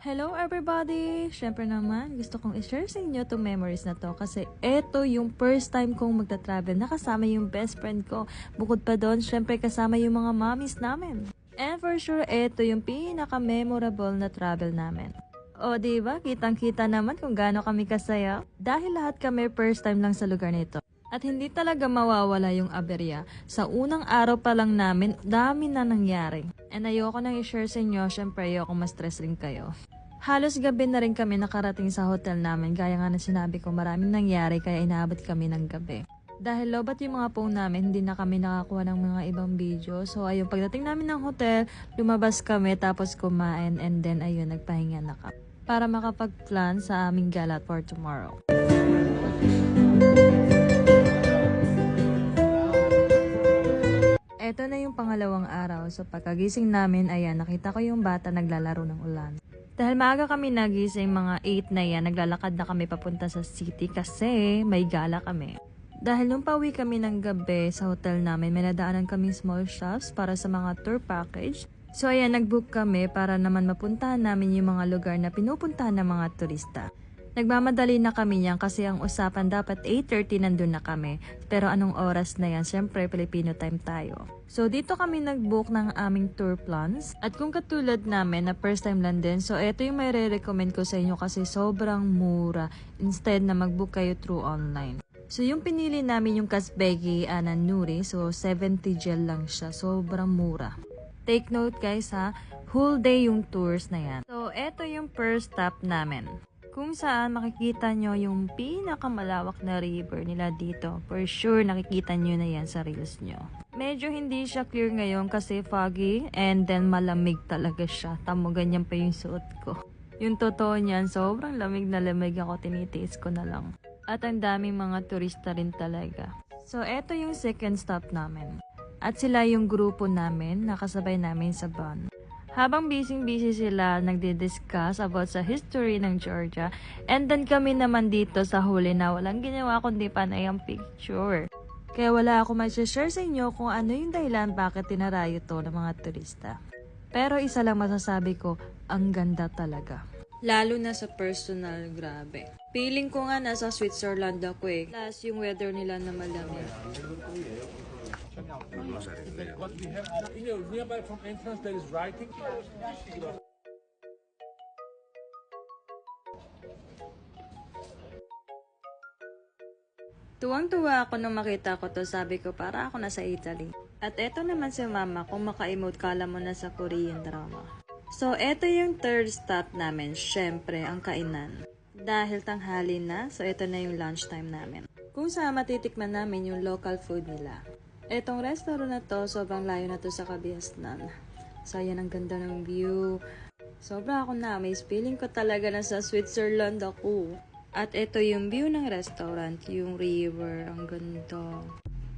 Hello everybody! Syempre naman, gusto kong i-share sa inyo itong memories na to kasi eto yung first time kong magta-travel na kasama yung best friend ko. Bukod pa doon, syempre kasama yung mga mommies namin. And for sure, eto yung pinaka-memorable na travel namin. O diba, kitang-kita naman kung gaano kami kasaya. Dahil lahat kami first time lang sa lugar nito. At hindi talaga mawawala yung aberya. Sa unang araw pa lang namin, dami na nangyari. And ayoko nang i-share sa inyo, syempre ayoko ma-stress rin kayo. Halos gabi na rin kami nakarating sa hotel namin, gaya nga na sinabi ko, maraming nangyari kaya inaabot kami ng gabi. Dahil lobat yung mga phone namin, hindi na kami nakakuha ng mga ibang video. So ayun, pagdating namin ng hotel, lumabas kami tapos kumain and then ayun, nagpahinga na kami. Para makapag-plan sa aming gala for tomorrow. Eto na yung pangalawang araw. So pagkagising namin, ayan, nakita ko yung bata naglalaro ng ulan. Dahil maaga kami nagising, mga 8 na yan, naglalakad na kami papunta sa city kasi may gala kami. Dahil nung pauwi kami ng gabi sa hotel namin, may nadaanan kami small shops para sa mga tour package. So ayan, nag-book kami para naman mapuntahan namin yung mga lugar na pinupuntahan ng mga turista. Nagmamadali na kami yan kasi ang usapan dapat 8:30 nandun na kami. Pero anong oras na yan? Siyempre, Filipino time tayo. So, dito kami nag-book ng aming tour plans. At kung katulad namin na first time lang din, so ito yung may re-recommend ko sa inyo kasi sobrang mura instead na mag-book kayo through online. So, yung pinili namin yung Casbegi Ananuri. So, 70 gel lang siya. Sobrang mura. Take note guys ha, whole day yung tours na yan. So, ito yung first stop namin. Kung saan makikita nyo yung pinakamalawak na river nila dito. For sure, nakikita nyo na yan sa reels nyo. Medyo hindi siya clear ngayon kasi foggy and then malamig talaga siya. Tamo, ganyan pa yung suot ko. Yung totoo niyan, sobrang lamig na lamig ako, tinitiis ko na lang. At ang daming mga turista rin talaga. So, eto yung second stop namin. At sila yung grupo namin, nakasabay namin sa van. Habang busy sila, nagdi-discuss about sa history ng Georgia. And then kami naman dito sa huli na walang ginawa kundi panay ang picture. Kaya wala ako ma-share sa inyo kung ano yung dahilan bakit tinarayo to ng mga turista. Pero isa lang masasabi ko, ang ganda talaga. Lalo na sa personal, grabe. Feeling ko nga nasa Switzerland ako eh. Plus yung weather nila na malamig. What we have, nearby from entrance there is writing. Tuwang-tuwa ako nung makita ko to, sabi ko para ako nasa Italy. At eto naman si mama kung maka-emote kala mo na sa Korean drama. So eto yung third stop namin, syempre ang kainan. Dahil tanghali na, so eto na yung lunchtime namin. Kung saan matitikman namin yung local food nila. Etong restaurant na to, sobrang layo na to sa Kabiasnan. So, ayan ang ganda ng view. Sobra ako na-amaze. Feeling ko talaga na sa Switzerland ako. At ito yung view ng restaurant, yung river. Ang ganda.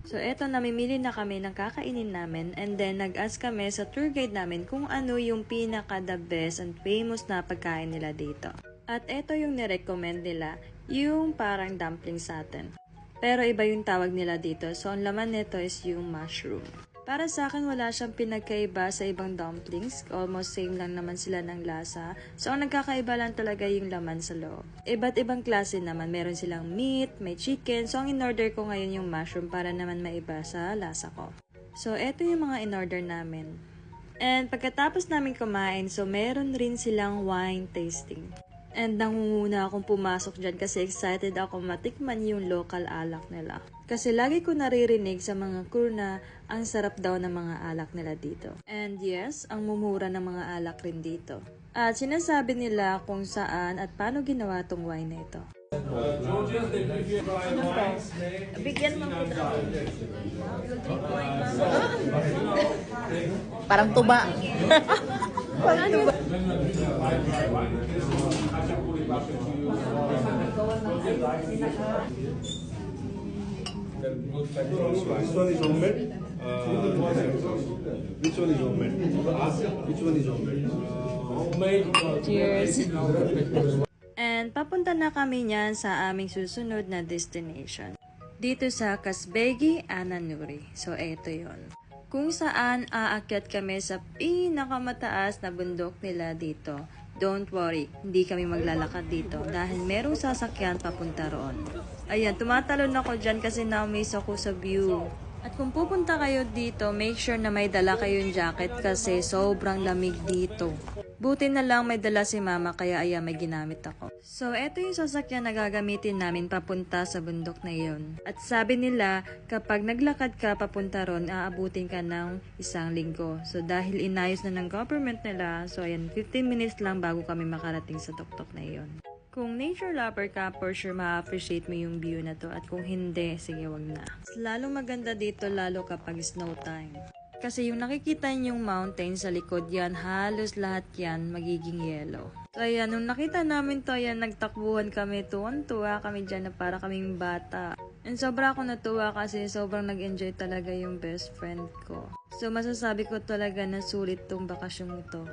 So, eto, namimili na kami ng kakainin namin. And then, nag-ask kami sa tour guide namin kung ano yung pinaka-the best and famous na pagkain nila dito. At ito yung nirecommend nila, yung parang dumpling sa atin. Pero iba yung tawag nila dito. So, ang laman nito is yung mushroom. Para sa akin, wala siyang pinagkaiba sa ibang dumplings. Almost same lang naman sila ng lasa. So, ang nagkakaiba lang talaga yung laman sa loob. Iba't ibang klase naman. Meron silang meat, may chicken. So, ang in-order ko ngayon yung mushroom para naman maiba sa lasa ko. So, eto yung mga in-order namin. And pagkatapos namin kumain, so meron rin silang wine tasting. And nangunguna akong pumasok dyan kasi excited ako matikman yung local alak nila. Kasi lagi ko naririnig sa mga crew na ang sarap daw ng mga alak nila dito. And yes, ang mumura ng mga alak rin dito. At sinasabi nila kung saan at paano ginawa tong wine na ito. Bigyan mo ko daw. You'll drink wine, mama. Parang tuba. Parang tuba. This one is homemade. Which one is homemade? Which one is homemade? Homemade. Cheers. And papunta na kami niyan sa aming susunod na destination. Dito sa Casbegi Ananuri. So, eto yon. Kung saan aakyat kami sa pinakamataas na bundok nila dito. Don't worry, hindi kami maglalakad dito dahil merong sasakyan papunta roon. Ayan, tumatalon ako dyan kasi na-amaze ako sa view. At kung pupunta kayo dito, make sure na may dala kayong jacket kasi sobrang lamig dito. Buti na lang may dala si mama kaya ayan may ginamit ako. So eto yung sasakyan na gagamitin namin papunta sa bundok na iyon. At sabi nila kapag naglakad ka papunta ron, aabutin ka ng 1 linggo. So dahil inayos na ng government nila, so ayan 15 minutes lang bago kami makarating sa tuktok na iyon. Kung nature lover ka, for sure ma-appreciate mo yung view na to. At kung hindi, sige wag na. Lalong maganda dito lalo kapag snow time. Kasi yung nakikita niyong mountain sa likod yan, halos lahat yan magiging yellow. So ayan, nung nakita namin to, ayan, nagtakbuhan kami, tuwan-tuwa kami dyan na para kaming bata. And sobra ako natuwa kasi sobrang nag-enjoy talaga yung best friend ko. So masasabi ko talaga na sulit tong bakasyong ito.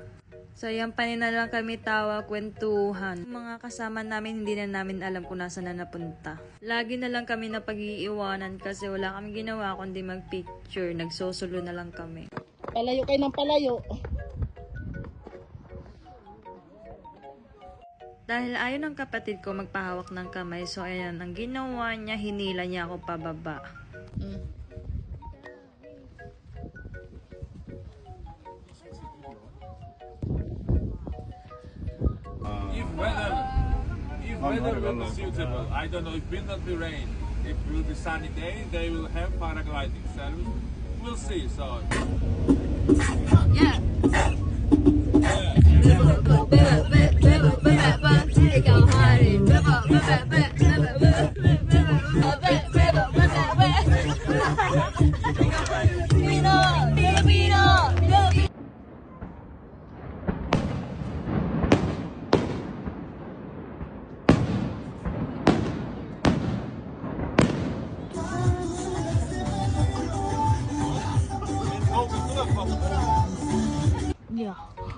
So ayan, panin na lang kami tawa, kwentuhan. Mga kasama namin, hindi na namin alam kung nasa na napunta. Lagi na lang kami napag-iiwanan kasi wala kami ginawa kundi mag-picture. Nagsosulo na lang kami. Palayo kayo ng palayo. Dahil ayaw ng kapatid ko magpahawak ng kamay, so ayan, ang ginawa niya, hinila niya ako pababa. If weather will be suitable, I don't know, it will not be rain. If it will be sunny day, they will have paragliding service. We'll see, so. Yeah.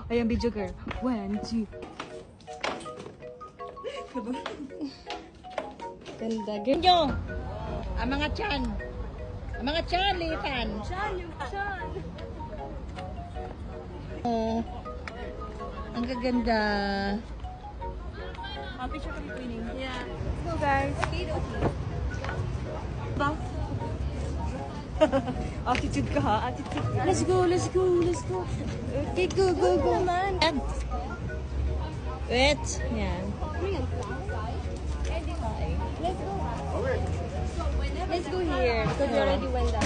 Ayan, video girl. 1, 2. Ganda. Ganyo. Ang mga tiyan. Ang mga tiyan, litan. Chan. Ang gaganda. Picture kami twinning. Yeah. Let's go, guys. Ba? Attitude ka ha? Attitude. Let's go. Okay, go. Yan. Wait. Yan. Let's go here because we already went down.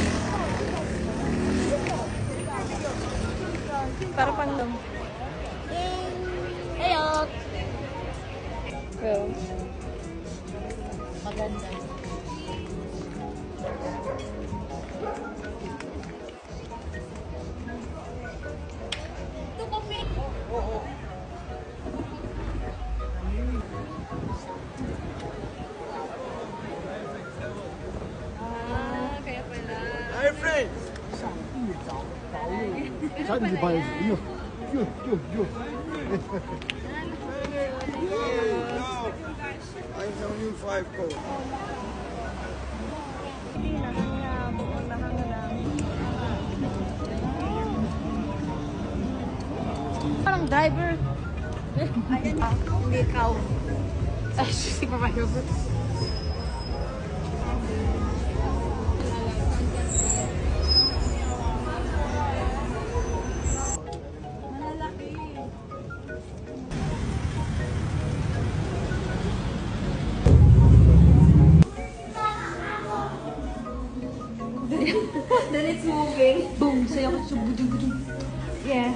Para pang dong. Heyo. Go. Maganda. Kaya pala. Hi, friends! 3시 봐야지. 이거. I know you 5 code. Parang driver. Ayan. Hindi ikaw. Ay, si Papa Robert. Then it's moving. Boom! Saya ko sa budong-budong. Yeah.